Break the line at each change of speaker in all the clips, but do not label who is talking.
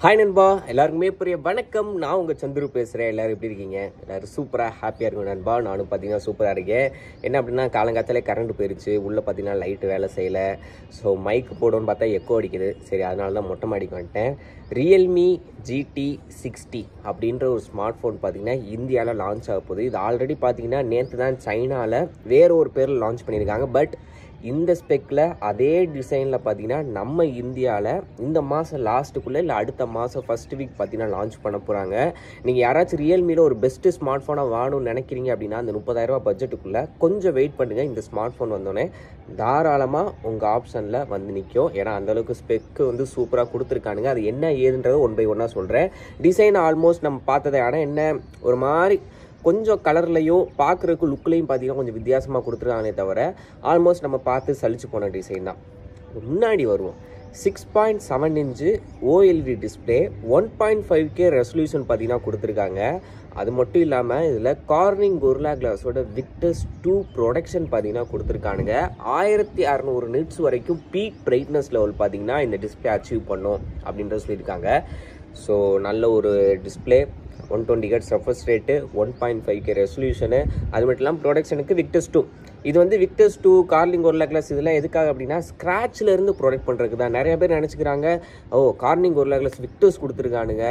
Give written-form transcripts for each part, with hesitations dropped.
Hi நண்பா, எல்லாருக்குமே பெரிய வணக்கம். நான் உங்கள் சந்துரு பேசுகிறேன். எல்லோரும் எப்படி இருக்கீங்க? எல்லோரும் சூப்பராக ஹாப்பியாக இருக்கும் நண்பா. நானும் பார்த்தீங்கன்னா சூப்பராக இருக்கேன். என்ன அப்படின்னா காலங்காத்தாலே கரண்ட் போயிடுச்சு. உள்ளே பார்த்தீங்கன்னா லைட்டு வேலை செய்யலை. ஸோ மைக்கு போடணும்னு பார்த்தா எக்கோ அடிக்குது. சரி, அதனால தான் மொட்டை மாடிக்கு வந்துட்டேன். ரியல்மி GT60 அப்படின்ற ஒரு ஸ்மார்ட் ஃபோன் பார்த்தீங்கன்னா இந்தியாவில் லான்ச் ஆக போகுது. இது ஆல்ரெடி பார்த்தீங்கன்னா நேற்று தான் சைனாவில் வேறு ஒரு பேரில் லான்ச் பண்ணியிருக்காங்க. பட் இந்த ஸ்பெக்கில் அதே டிசைனில் பார்த்தீங்கன்னா நம்ம இந்தியாவில் இந்த மாதம் லாஸ்ட்டுக்குள்ளே இல்லை அடுத்த மாதம் ஃபஸ்ட் வீக் பார்த்தீங்கன்னா லான்ச் பண்ண போகிறாங்க. நீங்கள் யாராச்சும் ரியல்மியில் ஒரு பெஸ்ட்டு ஸ்மார்ட் ஃபோனாக வாங்கணும்னு நினைக்கிறீங்க அப்படின்னா அந்த 30,000 பட்ஜெட்டுக்குள்ளே கொஞ்சம் வெயிட் பண்ணுங்கள். இந்த ஸ்மார்ட் ஃபோன் வந்தோடனே தாராளமாக உங்கள் ஆப்ஷனில் வந்து நிற்கும். ஏன்னா அந்தளவுக்கு ஸ்பெக்கு வந்து சூப்பராக கொடுத்துருக்கானுங்க. அது என்ன ஏதுன்றதை ஒன் பை ஒன்னாக சொல்கிறேன். டிசைன் ஆல்மோஸ்ட் நம்ம பார்த்ததை, ஆனால் என்ன ஒரு மாதிரி கொஞ்சம் கலர்லையும் பார்க்குறதுக்கு லுக்லையும் பார்த்தீங்கன்னா கொஞ்சம் வித்தியாசமாக கொடுத்துருக்கானே தவிர ஆல்மோஸ்ட் நம்ம பார்த்து சலிச்சு போன டிசைன் தான். முன்னாடி வருவோம். 6.7 inch OLED display, 1.5K resolution பார்த்தீங்கன்னா கொடுத்துருக்காங்க. அது மட்டும் இல்லாமல் இதில் கார்னிங் கொரில்லா கிளாஸோட விக்டர்ஸ் 2 ப்ரொடக்ஷன் பார்த்தீங்கன்னா கொடுத்துருக்கானுங்க. 1600 நிட்ஸ் வரைக்கும் பீக் பிரைட்னஸ் லெவல் பார்த்தீங்கன்னா இந்த டிஸ்பிளே அச்சீவ் பண்ணும் அப்படின்றத சொல்லியிருக்காங்க. ஸோ நல்ல ஒரு display, 120 Hz refresh rate, 1.5K resolution, அது மட்டும் இல்லாமல் ப்ரொடக்ஷனுக்கு விக்டர்ஸ் 2. இது வந்து விக்டர்ஸ் 2 கார்னிங் கொரில்லா கிளாஸ் இதெல்லாம் எதுக்காக அப்படின்னா ஸ்க்ராட்சில் இருந்து ப்ரொடக்ட் பண்ணுறதுக்கு தான். நிறைய பேர் நினச்சிக்கிறாங்க, கார்னிங் கொரில்லா கிளாஸ் விக்டர்ஸ் கொடுத்துருக்கானுங்க,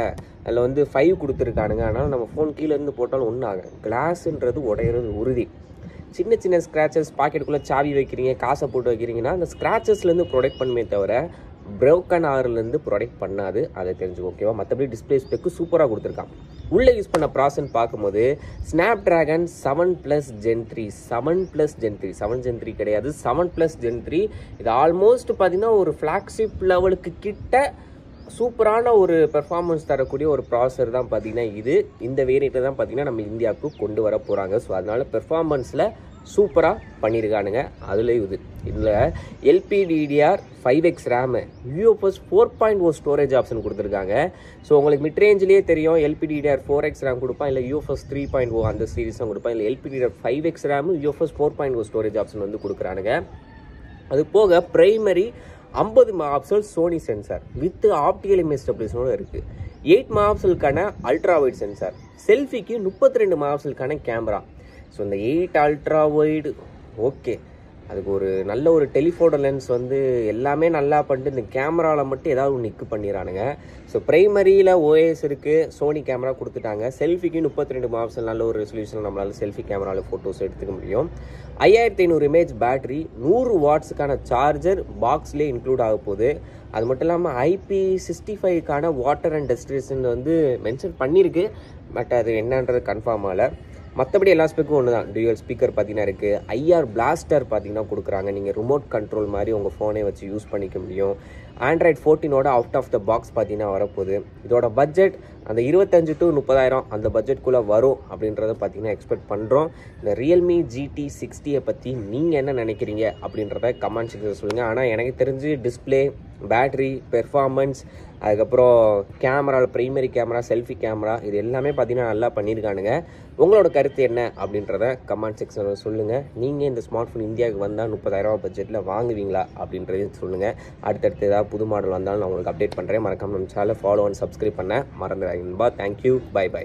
அதில் வந்து 5 கொடுத்துருக்கானுங்க, அதனால் நம்ம ஃபோன் கீழேருந்து போட்டாலும் ஒன்றும் ஆகும். கிளாஸுன்றது உடையிறது உறுதி. சின்ன சின்ன ஸ்க்ராச்சஸ், பாக்கெட்டுக்குள்ளே சாவி வைக்கிறீங்க, காசை போட்டு வைக்கிறீங்கன்னா அந்த ஸ்க்ராச்சஸ்லேருந்து ப்ரொடக்ட் பண்ணுமே தவிர ப்ரோக்கன் ஆர்லேருந்து ப்ரொடக்ட் பண்ணாது. அதை தெரிஞ்சுக்கோ, ஓகேவா? மற்றபடி டிஸ்பிளே ஸ்பெக்கு சூப்பராக கொடுத்துருக்கான். உள்ளே யூஸ் பண்ண ப்ராசன்னு பார்க்கும்போது ஸ்னாப்ட்ராகன் 7+ Gen 3, 7+ Gen 3, 7 Gen 3 கிடையாது, 7+ Gen 3. இது ஆல்மோஸ்ட் பார்த்தீங்கன்னா ஒரு ஃப்ளாக்ஷிப் லெவலுக்கு கிட்ட சூப்பரான ஒரு பெர்ஃபார்மன்ஸ் தரக்கூடிய ஒரு ப்ராசர் தான் பார்த்தீங்கன்னா இது. இந்த வேரியண்ட்டை தான் பார்த்தீங்கன்னா நம்ம இந்தியாவுக்கு கொண்டு வர போகிறாங்க. ஸோ அதனால் பெர்ஃபார்மன்ஸில் சூப்பராக பண்ணியிருக்கானுங்க. அதில் இதில் LPDDR5X RAM, UFS 4.0 storage option கொடுத்துருக்காங்க. ஸோ உங்களுக்கு மிட் ரேஞ்சிலேயே தெரியும், LPDDR4X ரேம் கொடுப்பான், இல்லை UFS 3.0 அந்த சீரீஸ் தான் கொடுப்பான். இல்லை LPDDR5X RAM, UFS 4.0 storage option வந்து கொடுக்குறானுங்க. அது போக primary 50 megapixel Sony sensor with optical image ஸ்டெபிலைசேஷனோட இருக்குது. 8 மெகாபிக்சலுக்கான அல்ட்ரா வைட் சென்சார், செல்ஃபிக்கு 32 மெகாபிக்சலுக்கான கேமரா. ஸோ இந்த 8 அல்ட்ரா வைடு ஓகே, அதுக்கு ஒரு நல்ல ஒரு டெலிஃபோட்டோ லென்ஸ் வந்து எல்லாமே நல்லா பண்ணிட்டு இந்த கேமராவில் மட்டும் ஏதாவது ஒன்று நிற்கு பண்ணிடுறானுங்க. ஸோ ப்ரைமரியில் OS இருக்குது, சோனி கேமரா கொடுத்துட்டாங்க. செல்ஃபிக்கு 32 மெகாபிக்சல் நல்ல ஒரு ரெசல்யூஷன் நம்மளால் செல்ஃபி கேமராவில் ஃபோட்டோஸ் எடுத்துக்க முடியும். 5500 mAh பேட்டரி, 100 வாட்ஸுக்கான சார்ஜர் பாக்ஸ்லேயே இன்க்ளூட் ஆக போகுது. அது மட்டும் இல்லாமல் IP65க்கான வாட்டர் அண்ட் டெஸ்டினேஷன் வந்து மென்ஷன் பண்ணியிருக்கு. பட் அது என்னன்றது கன்ஃபார்ம் ஆகலை. மற்றபடி எல்லா ஸ்பெக்கும் ஒன்று தான். டியூயல் ஸ்பீக்கர் பார்த்தீங்கன்னா இருக்குது. IR பிளாஸ்டர் பார்த்தீங்கன்னா கொடுக்குறாங்க. நீங்கள் ரிமோட் கண்ட்ரோல் மாதிரி உங்கள் ஃபோனை வச்சு யூஸ் பண்ணிக்க முடியும். Android 14ஓட அவுட் ஆஃப் த பாக்ஸ் பார்த்தீங்கன்னா வரப்போகுது. இதோட பட்ஜெட் அந்த 25 to 30,000 அந்த பட்ஜெட்குள்ளே வரும் அப்படின்றத பார்த்தீங்கன்னா எக்ஸ்பெக்ட் பண்ணுறோம். இந்த ரியல்மி GT60 பற்றி நீங்கள் என்ன நினைக்கிறீங்க அப்படின்றத கமெண்ட் செக்ஷனில் சொல்லுங்கள். ஆனால் எனக்கு தெரிஞ்சு டிஸ்பிளே, பேட்ரி, பெர்ஃபார்மன்ஸ், அதுக்கப்புறம் கேமராவில் ப்ரைமரி கேமரா, செல்ஃபி கேமரா, இது எல்லாமே பார்த்தீங்கன்னா நல்லா பண்ணியிருக்கானுங்க. உங்களோட கருத்து என்ன அப்படின்றத கமெண்ட் செக்ஷனில் சொல்லுங்கள். நீங்கள் இந்த ஸ்மார்ட் ஃபோன் இந்தியாவுக்கு வந்தால் 30,000 பட்ஜெட்டில் வாங்குவீங்களா அப்படின்றதையும் சொல்லுங்கள். அடுத்தடுத்து ஏதாவது புது மாடல் வந்தாலும் நான் உங்களுக்கு அப்டேட் பண்ணுறேன். மறக்காம நம்ம சேனலை ஃபாலோ அண்ட் சப்ஸ்கிரைப் பண்ண மறந்துடாதீங்க. Thank you, bye by.